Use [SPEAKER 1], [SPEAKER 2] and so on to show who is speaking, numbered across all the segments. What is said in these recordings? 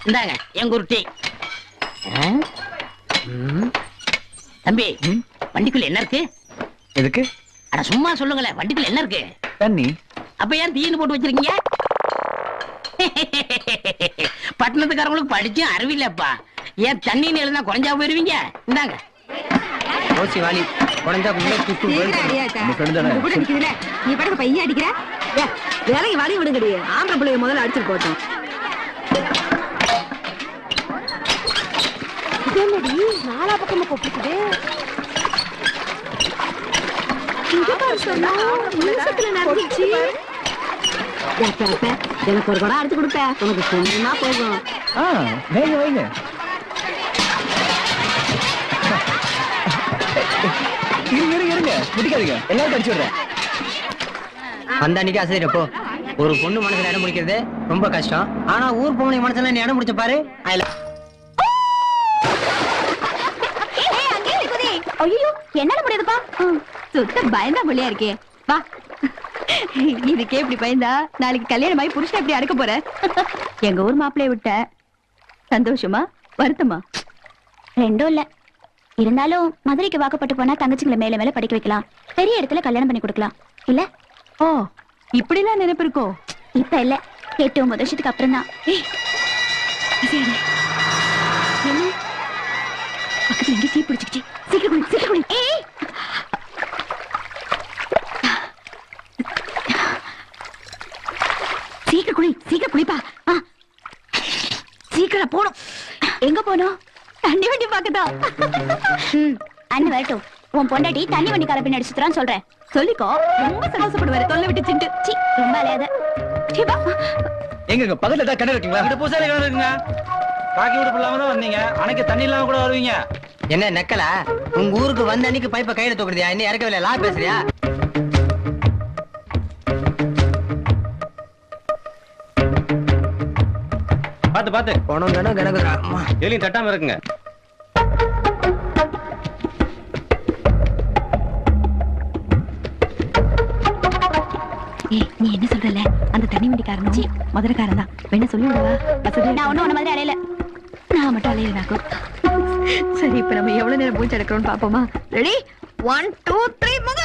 [SPEAKER 1] இந்தாங்க என் குருட்டி. தம்பி வண்டிக்குள்ள என்ன இருக்கு?
[SPEAKER 2] எதுக்கு?
[SPEAKER 1] அட சும்மா சொல்லுங்களேன், வண்டிக்குள்ள என்ன இருக்கு?
[SPEAKER 2] தண்ணி.
[SPEAKER 1] அப்ப ஏன் தீன்னு போட்டு வச்சிருக்கீங்க? பட்டணத்துக்காரங்களுக்கு படிச்சும் அறிவில்லப்பா. ஏன் தண்ணின்னு எழுந்தா குறைஞ்சா போயிருவீங்க? இந்தாங்க.
[SPEAKER 2] ரோசி வாலி குறைஞ்சா
[SPEAKER 3] நீ படகு பையன் அடிக்கிற வேலைக்கு வழி விடுங்கடி. ஆம்பளை பிள்ளைய முதல்ல அடிச்சுட்டு போட்டோம். நாலா பக்கமா கூப்பிடுது. எனக்கு ஒரு குடம் அடிச்சு கொடுப்ப, உனக்கு சொன்னா போகும்.
[SPEAKER 2] வைங்க வைங்க. இருங்க முடிக்காதீங்க, எல்லாரும் அடிச்சு விடுறேன்.
[SPEAKER 4] அந்த அன்னைக்கு அசைறப்போ ஒரு பொண்ணு மனசுல இடம் முடிக்கிறது ரொம்ப கஷ்டம். ஆனா ஊர் பொண்ணு மனசுல நீ இடம் முடிச்ச பாரு.
[SPEAKER 3] ஐயோ என்னால முடியாதுப்பா. சுத்த பயந்தா புள்ளியா இருக்கே. வா, இதுக்கே இப்படி பயந்தா நாளைக்கு கல்யாணம் ஆகி புருஷன் எப்படி அடக்க போற? எங்க ஊர் மாப்பிள்ளைய விட்ட சந்தோஷமா வருத்தமா?
[SPEAKER 5] ரெண்டும் இல்ல. இருந்தாலும் மதுரைக்கு வாக்கப்பட்டு போனா தங்கச்சிங்களை மேல மேல படிக்க வைக்கலாம், பெரிய இடத்துல கல்யாணம் பண்ணி கொடுக்கலாம் இல்ல?
[SPEAKER 3] ஓ, இப்படி எல்லாம் நினைப்பு இருக்கோ?
[SPEAKER 5] இப்ப இல்ல, 8-9 வருஷத்துக்கு அப்புறம் தான்.
[SPEAKER 3] பக்கத்துல எங்க தீ பிடிச்சிக்கிச்சு. சீக்கிரம் சீக்கிரம். சீக்கிரம் குளிப்பா. சீக்கிரம் போணும்.
[SPEAKER 5] எங்க போனோம்?
[SPEAKER 3] தண்ணி வண்டி பாக்கதான்.
[SPEAKER 5] அண்ணன் வரட்டும். உன் பொண்டாட்டி தண்ணி வண்டி கார பின்னாடி சுத்துறான்னு சொல்றேன்.
[SPEAKER 3] சொல்லிக்கோ, ரொம்ப சந்தோஷப்படுவாரு. தொல்லை விட்டு சிண்டு.
[SPEAKER 5] ரொம்ப அலையாத.
[SPEAKER 2] எங்க பக்கத்துல ஏதாவது கிணறு இருக்குங்களா?
[SPEAKER 6] இங்க பூசாரி கிணறு இருக்குங்க. பாக்கி விடுப்பு இல்லாம தான் வந்தீங்க. அன்னைக்கு தண்ணி இல்லாம கூட வருவீங்க.
[SPEAKER 4] என்ன நக்கல? உங்க ஊருக்கு வந்த அன்னைக்கு பைப்பை கையில தூக்குறதியா? இன்னும் இறக்கவில்லை. லா பேசுறியா?
[SPEAKER 6] பாத்து பாத்து
[SPEAKER 4] பணம் தானே கிடக்குறா.
[SPEAKER 6] எலியும் தட்டாம இருக்குங்க.
[SPEAKER 3] நீ என்ன சொல்றல? அந்த தண்ணி வண்டிக்காரனும் மதுரைக்காரன் தான். வேணா சொல்லி விடவா?
[SPEAKER 5] நான் ஒண்ணும் உன்ன மாதிரி அலையல.
[SPEAKER 3] நான் மட்டும் அலையிறாக்கும். சரி, இப்ப நம்ம எவ்வளவு நேரம் மூச்சு எடுக்கிறோம்னு பாப்போமா? ரெடி? 1 2 3 முக.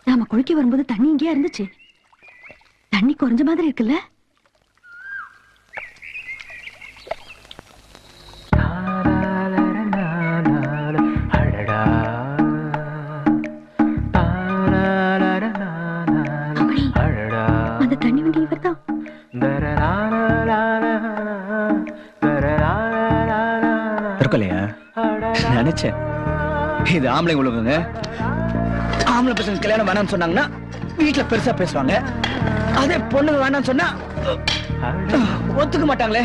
[SPEAKER 3] நாம குளிக்க வரும்போது தண்ணி இங்கேயா இருந்துச்சு? தண்ணி குறைஞ்ச மாதிரி இருக்குல்ல? அந்த தண்ணி வண்டி இவர்தான்.
[SPEAKER 2] இருக்கலையா? நினைச்சேன். இது ஆம்பளை உலகங்க. ஆம்பளை பசங்க கல்யாணம் வேணாம்னு சொன்னாங்கன்னா வீட்டுல பெருசா பேசுவாங்க. அதே பொண்ணுங்க வேணாம்னு சொன்னா ஒத்துக்க மாட்டாங்களே.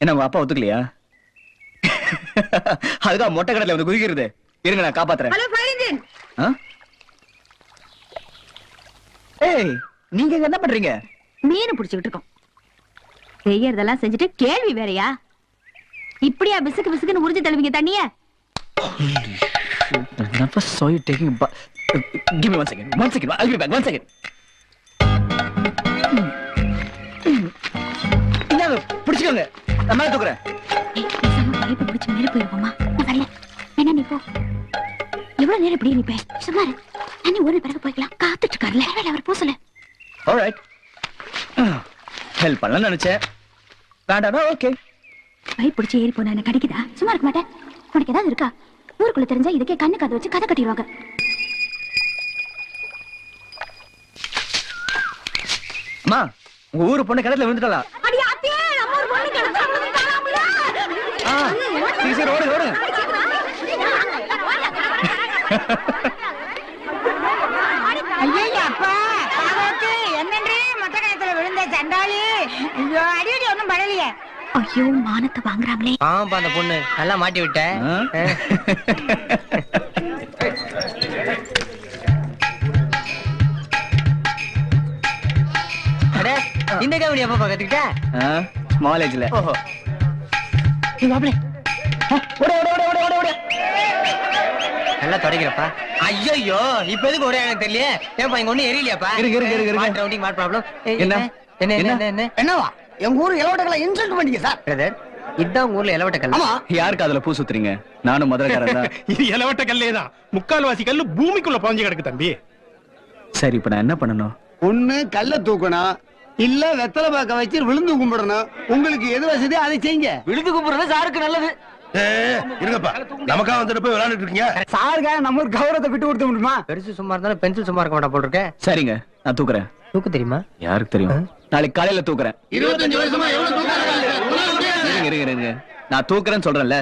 [SPEAKER 2] என்ன உங்க அப்பா ஒத்துக்கலையா? அதுதான் மொட்டை கடல வந்து குதிக்கிறது. இருங்க, நான் காப்பாத்துறேன். ஏய், நீங்க என்ன பண்றீங்க?
[SPEAKER 3] மீன் பிடிச்சுக்கிட்டு இருக்கோம். செய்யறதெல்லாம் செஞ்சுட்டு கேள்வி வேறையா? இப்படியா பிசுக்கு பிசுக்குன்னு உறிஞ்சு தள்ளுவீங்க தண்ணிய?
[SPEAKER 2] Never saw you taking a bath. Give me 1 second. 1 second. I'll be back. 1 second. இந்தாங்க, பிடிச்சுக்கோங்க. நான் மேல தூக்குறேன்.
[SPEAKER 5] பைப்பு பிடிச்சு மேல போயிருவோமா? வரல. என்ன நீ போ. எவ்வளவு நேரம் இப்படி நிப்ப? சும்மா இரு. தண்ணி ஒரு பிறகு போய்க்கலாம். காத்துட்டு இருக்காருல. வேலை அவர் போசல.
[SPEAKER 2] Alright. ஹெல்ப் பண்ணலாம் நினைச்சேன். வேண்டாடா. ஓகே.
[SPEAKER 5] பைப் பிடிச்சு ஏறி போனா என்ன கிடைக்குதா? சும்மா இருக்க மாட்டேன். உனக்கு ஏதாவது இருக்கா? ஊருக்குள்ள தெரிஞ்சா இதுக்கே கண்ணு காது வச்சு கதை கட்டிடுவாங்க.
[SPEAKER 2] அம்மா, உங்க ஊரு பொண்ணு கிணத்துல விழுந்துட்டா? சரி ஓடுங்க ஓடுங்க.
[SPEAKER 1] ஐயா அப்பா என்னன்றே மொட்டை கணத்துல விழுந்த சண்டாளி. ஐயோ, அடிக்கடி ஒண்ணும் படலையே.
[SPEAKER 5] ஐயோ, மானத்தை வாங்குறாங்களே.
[SPEAKER 4] ஆமாப்பா, அந்த பொண்ணு நல்லா மாட்டி விட்ட. இந்த கவனி எப்ப கத்துக்கிட்ட?
[SPEAKER 2] காலேஜ்ல.
[SPEAKER 4] ஓஹோ.
[SPEAKER 1] மாப்பிள
[SPEAKER 2] ஓட ஓட ஓட ஓட ஓட ஓட.
[SPEAKER 4] நல்லா தொடக்கிறப்பா. ஐயோ இப்ப எதுக்கு ஒரே எனக்கு தெரியல. ஏப்பா இங்க ஒண்ணு எரியலையாப்பா?
[SPEAKER 2] இருங்க.
[SPEAKER 4] ரவுண்டிங் மாட் ப்ராப்ளம்.
[SPEAKER 2] என்ன?
[SPEAKER 4] என்ன என்ன என்ன
[SPEAKER 7] என்னவா எங்க ஊர் இளவட்டங்களை இன்சல்ட் பண்ணீங்க சார்.
[SPEAKER 4] பிரதர், இதான் உங்க ஊர்ல இளவட்ட கல்.
[SPEAKER 7] ஆமா,
[SPEAKER 2] யாருக்கு அதுல பூ சுத்துறீங்க? நானும் மதுரைக்காரன் தான்.
[SPEAKER 8] இது இலவட்ட கல்லே தான். முக்கால்வாசி கல்லு பூமிக்குள்ள பாஞ்சு கிடக்கு தம்பி.
[SPEAKER 2] சரி, இப்ப நான் என்ன பண்ணணும்?
[SPEAKER 7] ஒண்ணு கல்ல தூக்கணும், இல்ல வெத்தலை பாக்க வச்சு விழுந்து கும்பிடணும். உங்களுக்கு எது வசதி அதை செய்யுங்க.
[SPEAKER 4] விழுது கும்பிடுறது சாருக்கு நல்லது.
[SPEAKER 8] இருங்கப்பா, நமக்கா வந்துட்டு போய் விளையாண்டுட்டு இருக்கீங்க.
[SPEAKER 7] சாருக்காக நம்ம ஒரு கௌரவத்தை விட்டு கொடுத்த முடியுமா?
[SPEAKER 4] பெருசு சும்மா இருந்தாலும் பென்சில் சும்மா இருக்க மாட்டா போல் இருக்க.
[SPEAKER 2] சரிங்க, நான் தூக்குறேன்.
[SPEAKER 4] தூக்கு தெரியுமா?
[SPEAKER 2] யாருக்கு தெரியும்? நாளைக்கு காலையில தூக்குறேன்.
[SPEAKER 8] 25 வருஷமா எவ்வளவு தூக்காங்க?
[SPEAKER 2] இருங்க. நான் தூக்குறேன்னு சொல்றேன்ல.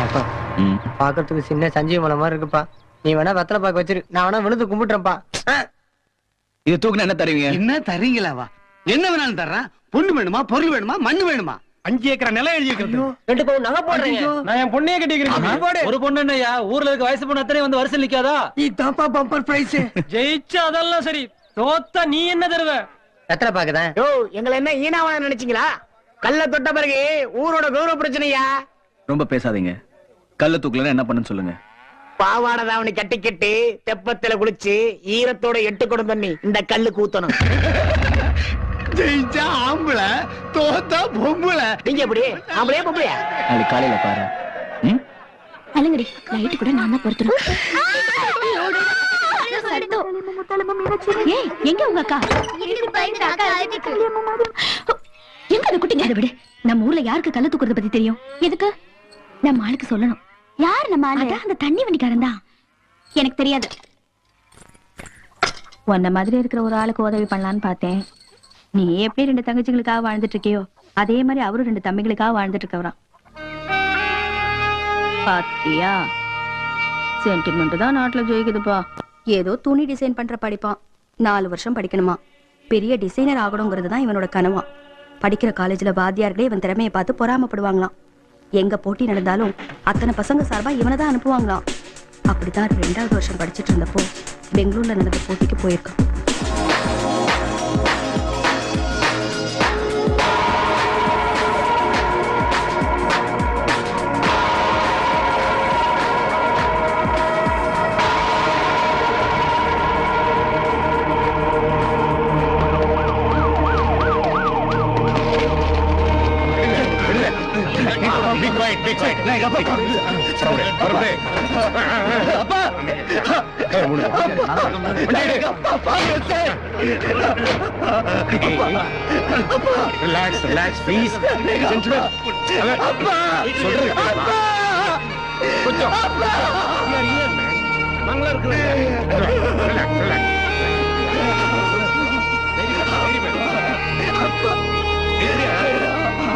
[SPEAKER 4] ஏப்பா,
[SPEAKER 2] ம்.
[SPEAKER 4] பாக்குறதுக்கு சின்ன சஞ்சீவ மலை மாதிரி இருக்குப்பா. நீ வேணா வெத்தலை பாக்க வச்சிரு, நான் வேணா விழுந்து கும்பிட்டுறேன்ப்பா.
[SPEAKER 2] இது தூக்குனா என்ன தருவீங்க?
[SPEAKER 7] என்ன தரீங்களாவா? என்ன வேணாலும் தர்றேன். பொண்ணு வேணுமா, பொருள் வேணுமா, மண்ணு வேணுமா?
[SPEAKER 8] 5 ஏக்கர் நிலம் எழுதி இருக்கிறது.
[SPEAKER 4] 2 பவுன் நகை போடுறீங்க.
[SPEAKER 6] நான் என் பொண்ணையே கட்டிக்கிறேன். ஒரு பொண்ணு என்னய்யா, ஊர்ல இருக்க வயசு பொண்ணு அத்தனை வந்து வருஷம் நிக்காதா?
[SPEAKER 7] இதாப்பா பம்பர் பிரைஸ்.
[SPEAKER 6] ஜெயிச்சா அதெல்லாம் சரி, தோத்தா நீ என்ன தருவ?
[SPEAKER 4] வெத்தலை பாக்குதான்.
[SPEAKER 7] யோ, எங்களை என்ன ஈனாவா நினைச்சீங்களா? கல்ல தொட்ட பிறகு ஊரோட கௌரவ பிரச்சனையா?
[SPEAKER 2] ரொம்ப பேசாதீங்க. கல்ல தூக்கலன்னா என்ன பண்ணுன்னு சொல்லுங்க.
[SPEAKER 7] பாவாடை தாவணி கட்டிக்கிட்டு தெப்பத்துல குளிச்சு ஈரத்தோட 8 குடம் தண்ணி இந்த கல்லுக்கு ஊத்தணும். ஜெயிச்சா ஆம்பளை, தோத்தா பொம்பளை. நீங்க எப்படி ஆம்பளையா பொம்பளையா?
[SPEAKER 2] நாளைக்கு காலையில பாரு. ம்?
[SPEAKER 5] அலங்கடி லைட் கூட நான் தான் பொறுத்துறேன்.
[SPEAKER 3] ஏய், எங்க உங்க அக்கா? எங்க அந்த குட்டிங்க? அதை விடு. நம்ம ஊர்ல யாருக்கு கல்ல தூக்குறத பத்தி தெரியும்? எதுக்கு? நம்ம ஆளுக்கு சொல்லணும்.
[SPEAKER 5] யார் நம்ம ஆளு?
[SPEAKER 3] அதான் அந்த தண்ணி வண்டிக்காரன் தான்.
[SPEAKER 5] எனக்கு தெரியாது.
[SPEAKER 3] உன்ன மாதிரி இருக்கிற ஒரு ஆளுக்கு உதவி பண்ணலான்னு பார்த்தேன். நீ எப்படி 2 தங்கச்சிகளுக்காக வாழ்ந்துட்டு இருக்கியோ அதே மாதிரி அவரும் 2 தம்பிகளுக்காக வாழ்ந்துட்டு இருக்கவரான். பாத்தியா, சென்டிமெண்ட் தான் நாட்டுல ஜெயிக்குதுப்பா. ஏதோ துணி டிசைன் பண்ற படிப்பான். 4 வருஷம் படிக்கணுமா. பெரிய டிசைனர் ஆகணுங்கிறது தான் இவனோட கனவா. படிக்கிற காலேஜ்ல வாத்தியார்களே இவன் திறமையை பார்த்து பொறாமப்படுவாங்களாம். எங்க போட்டி நடந்தாலும் அத்தனை பசங்க சார்பா இவனை தான் அனுப்புவாங்களாம். அப்படித்தான் 2வது வருஷம் படிச்சுட்டு இருந்தப்போ பெங்களூர்ல நடந்த போட்டிக்கு போயிருக்கான்.
[SPEAKER 8] Relax please.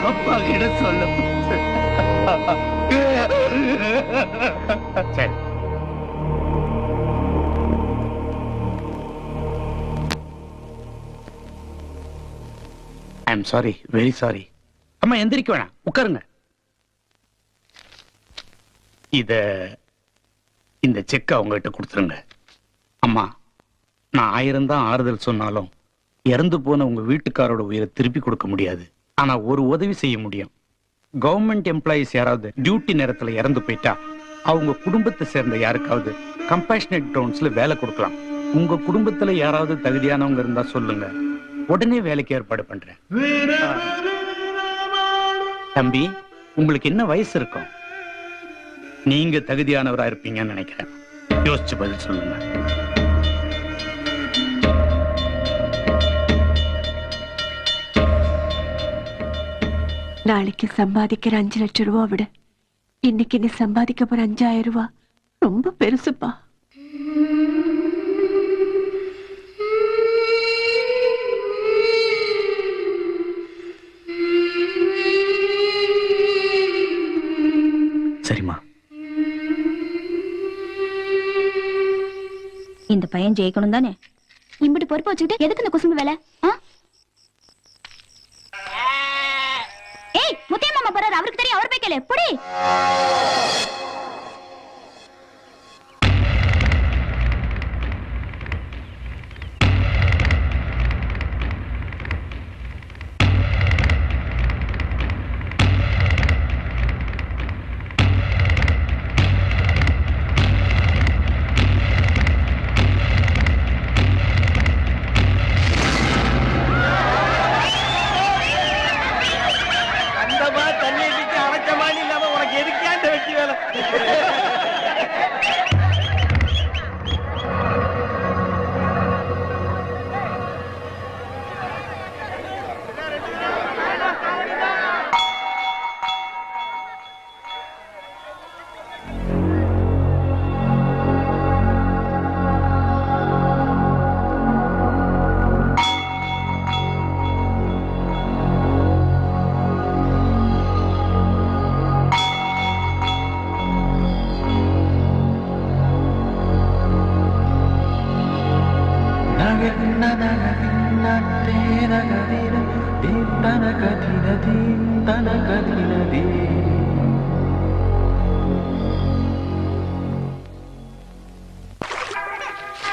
[SPEAKER 7] அப்பா கிட்ட சொல்ல.
[SPEAKER 8] சரி. I'm sorry, very sorry. அம்மா எந்திரிக்க வேணாம், உட்காருங்க. இந்த செக் அவங்ககிட்ட கொடுத்துருங்க. அம்மா, நான் 1000 தான் ஆறுதல் சொன்னாலும் இறந்து போன உங்க வீட்டுக்காரோட உயிரை திருப்பி கொடுக்க முடியாது. ஆனா ஒரு உதவி செய்ய முடியும். கவர்மெண்ட் எம்ப்ளாயிஸ் யாராவது டியூட்டி நேரத்துல இறந்து போயிட்டா அவங்க குடும்பத்தை சேர்ந்த யாருக்காவது கம்பேஷனேட் கிரவுண்ட்ஸ்ல வேலை கொடுக்கலாம். உங்க குடும்பத்துல யாராவது தகுதியானவங்க இருந்தா சொல்லுங்க, உடனே வேலைக்கு ஏற்பாடு பண்றேன். தம்பி, உங்களுக்கு என்ன வயசு இருக்கும்? நீங்க தகுதியானவரா இருப்பீங்கன்னு நினைக்கிறேன். யோசிச்சு பதில் சொல்லுங்க.
[SPEAKER 9] நாளைக்கு சம்பாதிக்கிற 5 லட்சம் ரூபா விட இன்னைக்கு நீ சம்பாதிக்க போற 5000 ரூபாய் ரொம்ப பெருசுப்பா.
[SPEAKER 2] சரிம்மா.
[SPEAKER 3] இந்த பையன் ஜெயிக்கணும் தானே?
[SPEAKER 5] இம்பிட்டு பொறுப்பு வச்சுக்கிட்டு எதுக்கு இந்த குசும்பு வேலை? அவருக்கு தெரியும், அவர் போய் கேளு. புடி.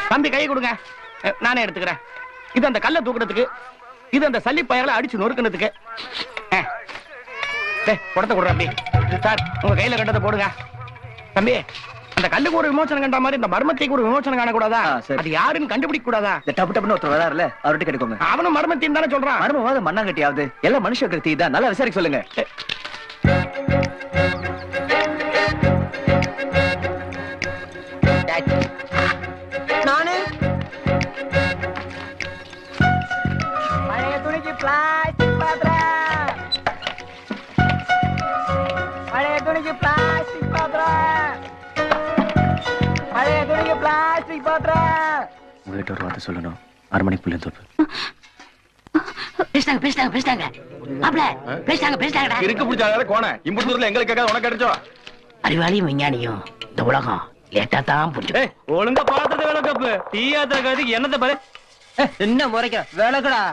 [SPEAKER 2] தம்பி கை கொடுங்க, நானே எடுத்துக்கிறேன். இது அந்த கல்லை தூக்குறதுக்கு, இது அந்த சல்லி பயங்களை அடிச்சு நொறுக்கிறதுக்கு. குடத்தை கொடுற அப்படி சார், உங்க கையில கட்டத்தை போடுங்க. தம்பி, அந்த கல்லுக்கு ஒரு விமோசனம் கண்ட மாதிரி இந்த மர்மத்தைக்கு ஒரு விமோசனம் காணக்கூடாதா? அது யாருன்னு கண்டுபிடிக்க கூடாதா?
[SPEAKER 10] டப்பு டப்புன்னு ஒருத்தர் வராருல, அவர்கிட்ட கேட்டுக்கோங்க.
[SPEAKER 2] அவனும் மர்மத்தின்னு தானே சொல்றான்.
[SPEAKER 10] மர்மவாத மண்ணாங்கட்டியாவது எல்லாம் மனுஷ கருத்தி தான், நல்லா விசாரிக்க சொல்லுங்க.
[SPEAKER 4] நானு பழைய துணிக்கு பிளாஸ்டிக் பாத்திரம், பழைய துணிக்கு பிளாஸ்டிக் பாத்திரம், பழைய துணிக்கு பிளாஸ்டிக் பாத்திரம்.
[SPEAKER 10] உங்ககிட்ட ஒரு வார்த்தை சொல்லணும். 6 மணிக்கு புள்ளி தோப்பு.
[SPEAKER 1] பேசிட்டாங்க பேசிட்டாங்க பேசிட்டாங்க மாப்ள, பேசிட்டாங்க பேசிட்டாங்கடா.
[SPEAKER 2] இருக்கு பிடிச்சாங்க கோண இம்புட்டு தூரத்துல எங்களுக்கு கேட்காத உனக்கு கிடைச்சோ.
[SPEAKER 1] அறிவாளியும் விஞ்ஞானியும் இந்த உலகம் லேட்டா தான் புரிஞ்சு.
[SPEAKER 6] ஒழுங்கா பாத்துட்டு வேலை கப்பு டீயாத்திர கதைக்கு என்னத்தை பாரு.
[SPEAKER 4] என்ன முறைக்க வேலைக்கடா.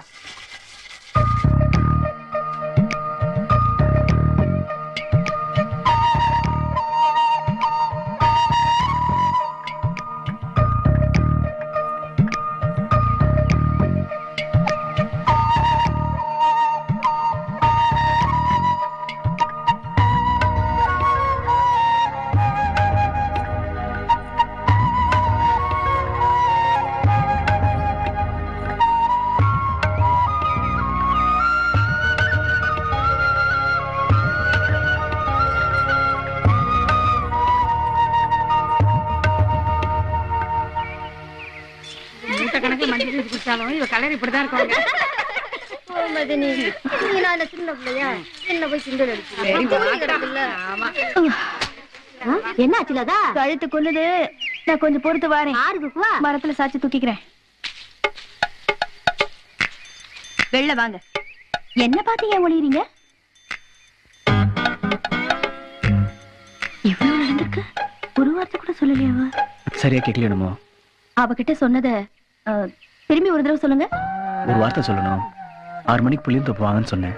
[SPEAKER 1] இவ கலர் இப்படிதான் இருக்காங்க.
[SPEAKER 3] என்ன ஆச்சுலதா? கழுத்து கொல்லுது. நான் கொஞ்சம் பொறுத்து வாரேன். மரத்துல சாச்சு தூக்கிக்கிறேன். வெளில வாங்க. என்ன பாத்தீங்க ஒளியறீங்க? இவ்வளவு நடந்திருக்கு, ஒரு வார்த்தை கூட சொல்லலையாவா?
[SPEAKER 10] சரியா கேட்கலணுமோ?
[SPEAKER 3] அவகிட்ட சொன்னத திரும்பி ஒரு தடவை சொல்லுங்க.
[SPEAKER 10] ஒரு வார்த்தை சொல்லணும். 6 மணிக்கு புளியந்தோப்பு வாங்கன்னு சொன்னேன்.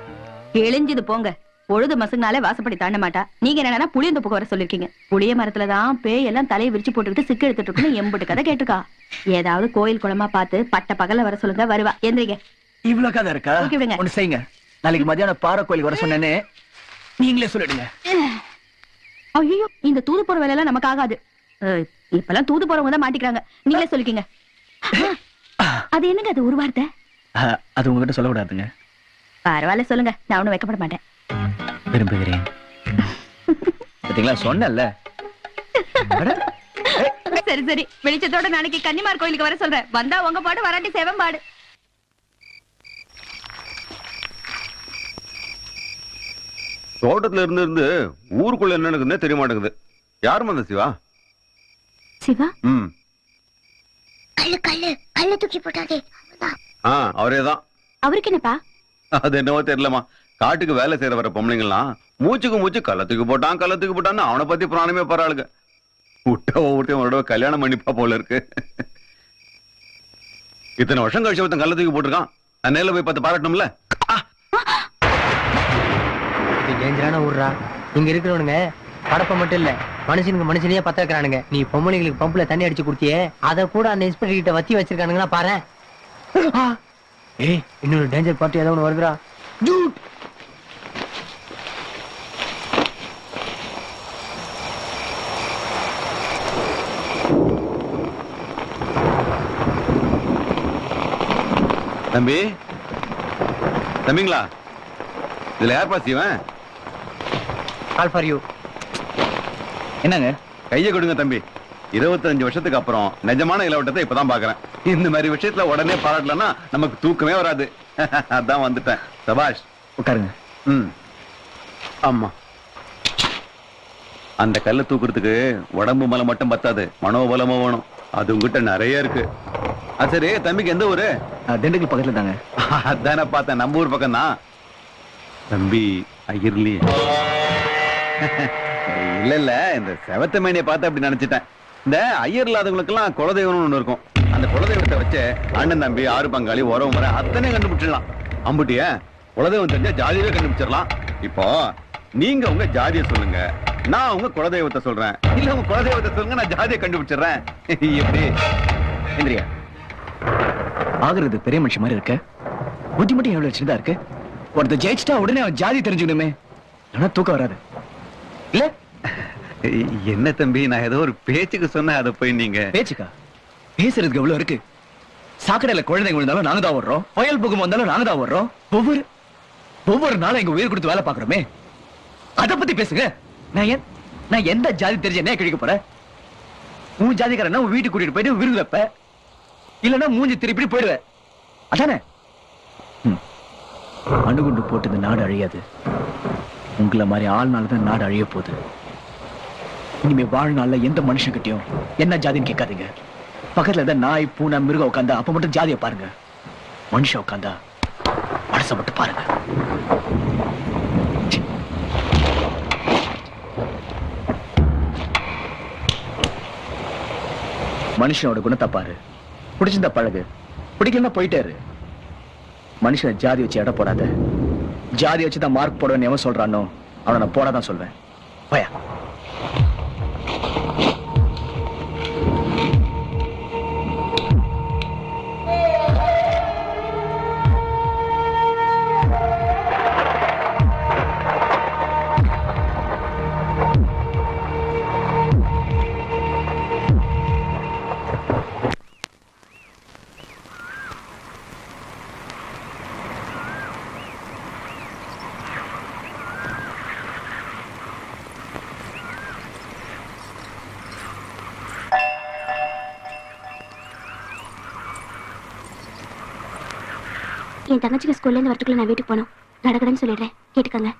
[SPEAKER 3] எழிஞ்சது போங்க. பொழுது மசங்கனாலே வாசப்படி தாண்ட மாட்டா. நீங்க என்னன்னா புளியந்தோப்புக்கு வர சொல்லிருக்கீங்க. புளிய மரத்துலதான் பேய் எல்லாம் தலையை விரிச்சு போட்டுக்கிட்டு சிக்கு எடுத்துட்டு இருக்குன்னு எம்புட்டு கதை கேட்டுக்கா. ஏதாவது கோயில் குளமா பார்த்து பட்ட பகல வர சொல்லுங்க. வருவா. எந்திரிங்க.
[SPEAKER 10] இவ்வளவு கதை இருக்கா? ஒண்ணு செய்யுங்க, நாளைக்கு மத்தியானம் பாறை கோயிலுக்கு வர சொன்னேன்னு நீங்களே சொல்லிடுங்க.
[SPEAKER 3] ஐயோ, இந்த தூது போற வேலை எல்லாம் நமக்கு ஆகாது. இப்பெல்லாம் தூது போறவங்க தான் மாட்டிக்கிறாங்க. நீங்களே சொல்லிக்கீங்க. அது என்னங்க அது ஒரு வார்த்தை?
[SPEAKER 10] அது உங்ககிட்ட சொல்லக்கூடாதுங்க.
[SPEAKER 3] பரவாயில்ல சொல்லுங்க, நான் ஒண்ணும் வைக்கப்பட மாட்டேன்.
[SPEAKER 10] விரும்புகிறேன். பாத்தீங்களா, சொன்னேன்ல.
[SPEAKER 3] சரி சரி, வெளிச்சத்தோட நாளைக்கு கன்னிமார் கோயிலுக்கு வர சொல்றேன். வந்தா உங்க பாடு, வராட்டி சேவம் பாடு.
[SPEAKER 11] தோட்டத்துல இருந்து ஊருக்குள்ள என்ன நடக்குதுன்னே தெரிய மாட்டேங்குது. யாரும் அந்த சிவா?
[SPEAKER 3] சிவா?
[SPEAKER 5] கல்லு தூக்கி போட்டாதே.
[SPEAKER 11] அவரேதான்.
[SPEAKER 3] அவருக்கு என்னப்பா?
[SPEAKER 11] அது என்னவோ தெரியலமா. காட்டுக்கு வேலை செய்யற வர பொம்பளைங்கலாம் மூச்சுக்கு மூச்சு கள்ளத்துக்கு போட்டான்னு அவனை பத்தி புராணமே பரவாளுங்க. விட்ட கல்யாணம் பண்ணிப்பா போல இருக்கு. இத்தனை வருஷம் கழிச்சு ஒருத்தன் கள்ளத்துக்கு போட்டிருக்கான். நான் நேரில் போய் பார்த்து பாராட்டணும்ல.
[SPEAKER 4] இது டேஞ்சரான ஊர்ரா. இங்க இருக்கிறவனுங்க படப்ப மட்டும் இல்ல, மனுஷனுக்கு மனுஷனையே பத்த வைக்கிறானுங்க. நீ பொம்பளைங்களுக்கு பம்புல தண்ணி அடிச்சு குடுத்தியே, அத கூட அந்த இன்ஸ்பெக்டர் கிட்ட வத்தி வச்சிருக்கானுங்களா பாரு. ஏய், இன்னொரு டேஞ்சர் பார்ட்டி ஏதோ ஒண்ணு வருதுடா.
[SPEAKER 11] தம்பி, தம்பிங்களா, இதுல யார் பாஸ் இவன்?
[SPEAKER 4] Call for you.
[SPEAKER 10] என்னங்க?
[SPEAKER 11] கையை கொடுங்க தம்பி. 25 வருஷத்துக்கு அப்புறம் நிஜமான இளவட்டத்தை இப்பதான் பாக்குறேன். இந்த மாதிரி விஷயத்துல உடனே பாராட்டலன்னா நமக்கு தூக்கமே வராது. அதான் வந்துட்டேன். சபாஷ்.
[SPEAKER 10] உட்காருங்க.
[SPEAKER 11] ஆமா, அந்த கல்லை தூக்குறதுக்கு உடம்பு பலம் மட்டும் பத்தாது, மனோபலமும் வேணும். அது உங்ககிட்ட நிறைய இருக்கு. சரி, தம்பிக்கு எந்த ஊரு?
[SPEAKER 10] திண்டுக்கல் பக்கத்துல தாங்க.
[SPEAKER 11] அதானே பார்த்தேன், நம்ம ஊர் பக்கம் தான். தம்பி ஐயர்லி இல்ல இல்ல, இந்த செவத்த மேனியை பார்த்து அப்படி நினைச்சிட்டேன். இந்த ஐயர் இல்லாதவங்களுக்கு எல்லாம் குலதெய்வம்னு ஒண்ணு இருக்கும். அந்த குலதெய்வத்தை வச்சு அண்ணன் தம்பி 6 பங்காளி உறவு முறை அத்தனை கண்டுபிடிச்சிடலாம். அம்புட்டிய குலதெய்வம் தெரிஞ்சா ஜாதியே கண்டுபிடிச்சிடலாம். இப்போ நீங்க உங்க ஜாதியை சொல்லுங்க, நான் உங்க குலதெய்வத்தை சொல்றேன். இல்ல உங்க குலதெய்வத்தை சொல்லுங்க, நான் ஜாதியை கண்டுபிடிச்சிடுறேன். எப்படி
[SPEAKER 10] இந்திரியா ஆகுறது பெரிய மனுஷன் மாதிரி இருக்க, புத்தி மட்டும் எவ்வளவு சின்னதா இருக்கு. ஒருத்தர் ஜெயிச்சிட்டா உடனே அவன் ஜாதி தெரிஞ்சுக்கணுமே, ஆனா தூக்கம் வராது இல்ல?
[SPEAKER 11] என்ன தம்பி, நான் ஏதோ ஒரு பேச்சுக்கு சொன்னேன், அதை போய் நீங்க
[SPEAKER 10] பேச்சுக்கா? பேசுறதுக்கு எவ்வளவு இருக்கு. சாக்கடையில குழந்தைங்க விழுந்தாலும் நாங்க தான் வர்றோம், புயல் புகம் வந்தாலும் நாங்க தான் வர்றோம். ஒவ்வொரு நாளும் எங்க உயிர் கொடுத்து வேலை பாக்குறோமே, அத பத்தி பேசுங்க. நான் எந்த ஜாதி தெரிஞ்ச என்ன கிழிக்க போறேன்? உன் ஜாதிக்காரன் உன் வீட்டுக்கு கூட்டிட்டு போயிட்டு விருது வைப்ப, இல்லன்னா மூஞ்சி திருப்பி போயிடுவேன். அதானே? அணுகுண்டு போட்டு இந்த நாடு அழியாது. உங்களை மாதிரி ஆள்னால தான் நாடு அழிய போகுது. இனிமே வாழ்நாள்ல எந்த மனுஷன் கிட்டயும் என்ன ஜாதின்னு கேட்காதீங்க. பக்கத்துல ஏதாவது நாய் பூனை மிருகம் உட்காந்தா அப்ப மட்டும் ஜாதியை பாருங்க. மனுஷன் உட்காந்தா மனசை மட்டும் பாருங்க. மனுஷனோட குணத்தை பாரு, பிடிச்சிருந்தா பழகு, பிடிக்கலன்னா போயிட்டாரு. மனுஷனை ஜாதி வச்சு எடை போடாத. ஜாதி வச்சுதான் மார்க் போடுவேன்னு எவன் சொல்றானோ அவனை நான் போடாதான் சொல்வேன். பயா
[SPEAKER 5] என் தங்கச்சிக்கு ஸ்கூல்ல இருந்து வரதுக்குள்ள நான் வீட்டுக்கு போகணும். நடக்கணும்னு சொல்லிடுறேன், கேட்டுக்கங்க.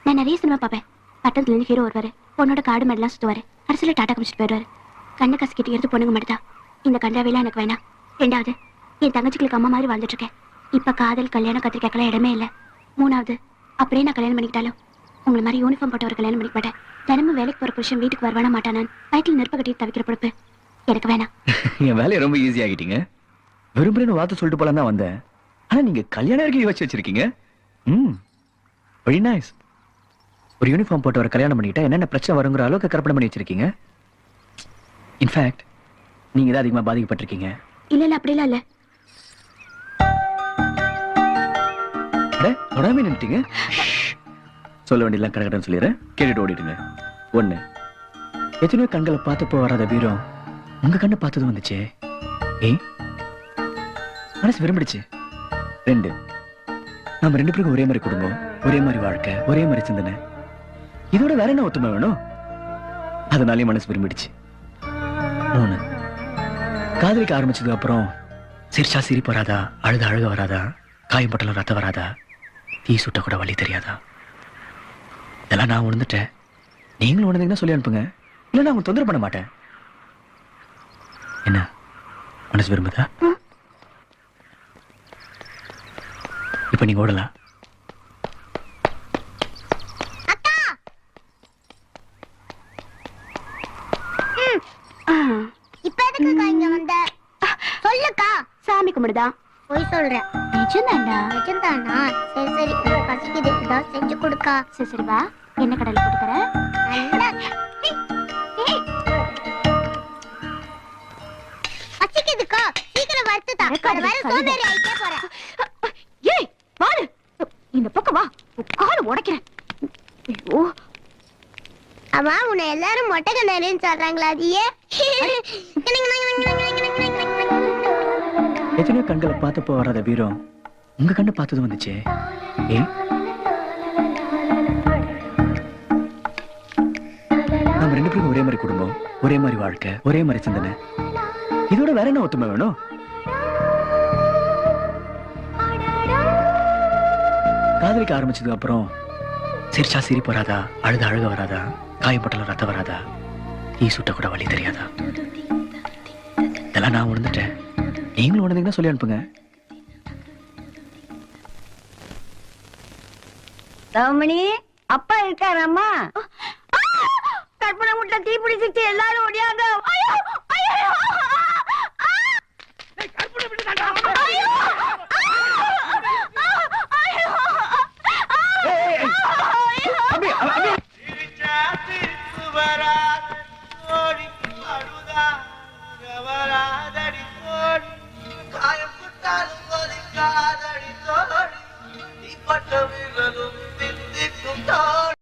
[SPEAKER 5] நான் நிறைய சினிமா பார்ப்பேன். பட்டத்துல இருந்து ஹீரோ வருவாரு, பொண்ணோட காடு மெடலாம் சுத்துவாரு, அரசியல டாட்டா குடிச்சிட்டு போயிடுவாரு. கண்ணை கசிக்கிட்டு எடுத்து பொண்ணுங்க மட்டும் தான். இந்த கண்டாவையெல்லாம் எனக்கு வேணாம். 2வது, என் தங்கச்சிகளுக்கு அம்மா மாதிரி வாழ்ந்துட்டு இருக்கேன். இப்ப காதல் கல்யாணம் கத்திரிக்காய்க்கெல்லாம் இடமே இல்லை. 3வது, அப்படியே நான் கல்யாணம் பண்ணிக்கிட்டாலும் உங்களை மாதிரி யூனிஃபார்ம் போட்ட ஒரு கல்யாணம் பண்ணிக்க மாட்டேன். தினமும் வேலைக்கு போற புருஷன் வீட்டுக்கு வருவானா மாட்டானான் வயிற்றுல நெருப்ப கட்டி தவிக்கிற பொறுப்பு எனக்கு வேணாம்.
[SPEAKER 10] என் வேலையை ரொம்ப ஈஸி ஆகிட்டீங்க. விரும்புறேன்னு வார்த்தை சொல்லிட்டு போலாம் தான் வந்தேன். ஆனா நீங்க கல்யாணம் வரைக்கும் யோசிச்சு வச்சிருக்கீங்க. Very nice. ஒரு யூனிஃபார்ம் போட்டு ஒரு கல்யாணம் பண்ணிக்கிட்டா என்னென்ன பிரச்சனை வருங்கிற அளவுக்கு கற்பனை பண்ணி வச்சிருக்கீங்க. இன்ஃபேக்ட் நீங்க தான் அதிகமா பாதிக்கப்பட்டிருக்கீங்க.
[SPEAKER 5] இல்ல இல்ல அப்படிலாம் இல்ல.
[SPEAKER 10] தொடாம நின்னுட்டீங்க. சொல்ல வேண்டியெல்லாம் கடகடன்னு சொல்லிடுறேன், கேட்டுட்டு ஓடிடுங்க. 1, எத்தனையோ கண்களை பார்த்தப்போ வராத வீரம் உங்க கண்ணை பார்த்ததும் வந்துச்சே. மனசு விரும்பிடுச்சு. 2, நம்ம 2 பேருக்கும் ஒரே மாதிரி குடும்பம், ஒரே மாதிரி வாழ்க்கை, ஒரே மாதிரி சிந்தனை. இதோட வேற என்ன ஒத்துமை வேணும்? அதனாலே மனசு விரும்பிடுச்சு. 3, காதலிக்க ஆரம்பிச்சதுக்கு அப்புறம் சிரிச்சா சிரிப்பு வராதா, அழுத அழுக வராதா, காயம் பட்டலும் ரத்தம் வராதா, தீ சுட்ட கூட வலி தெரியாதா? இதெல்லாம் நான் உணர்ந்துட்டேன். நீங்களும் உணர்ந்தீங்கன்னா சொல்லி அனுப்புங்க, இல்ல நான் உங்களை தொந்தரவு பண்ண மாட்டேன். என்ன மனசு விரும்புதா? இப்ப நீங்க ஓடலாம்.
[SPEAKER 5] இப்ப எதுக்குக்கா இங்க வந்த? சொல்லுக்கா. சாமி கும்பிடுதா? போய் சொல்றேன். நிஜம்தான்டா. நிஜம்தானா? சரி சரி, பசிக்குது. ஏதாவது செஞ்சு கொடுக்கா. சரி சரி வா, என்ன கடலை போட்டு தரேன். பசிக்குதுக்கா, சீக்கிரம் வறுத்து தா. வர சோம்பேறி ஆயிட்டே போறேன்.
[SPEAKER 3] ஏய் வாடு, இந்த பக்கம் வா, கால உடைக்கிறேன். ஐயோ
[SPEAKER 5] அம்மா, உன்னை எல்லாரும் மொட்டை கண்ணாடின்னு சொல்றாங்களா? அது ஏன்?
[SPEAKER 10] எத்தனையோ கண்களை பார்த்தப்போ வராத வீரம் உங்க கண்ணை பார்த்தது வந்துச்சே. ஏன் நம்ம 2 பேருக்கும் ஒரே மாதிரி குடும்பம், ஒரே மாதிரி வாழ்க்கை, ஒரே மாதிரி சிந்தனை. இதோட வேற என்ன ஒத்துமை வேணும்? காதலிக்க ஆரம்பிச்சதுக்கு அப்புறம் சிரிச்சா சிரிப்பு வராதா, அழுத அழுக வராதா, காயப்பட்டல ரத்தம் வராதா, ஈ சுட்ட கூட வழி தெரியாதா? இதெல்லாம் நான் உணர்ந்துட்டேன். நீங்களும் உணர்ந்தீங்கன்னா சொல்லி அனுப்புங்க.
[SPEAKER 3] ரமணி, அப்பா இருக்காரம்மா? கற்பனை முட்டை தீ பிடிச்சிச்சு, எல்லாரும் ஓடியாங்க.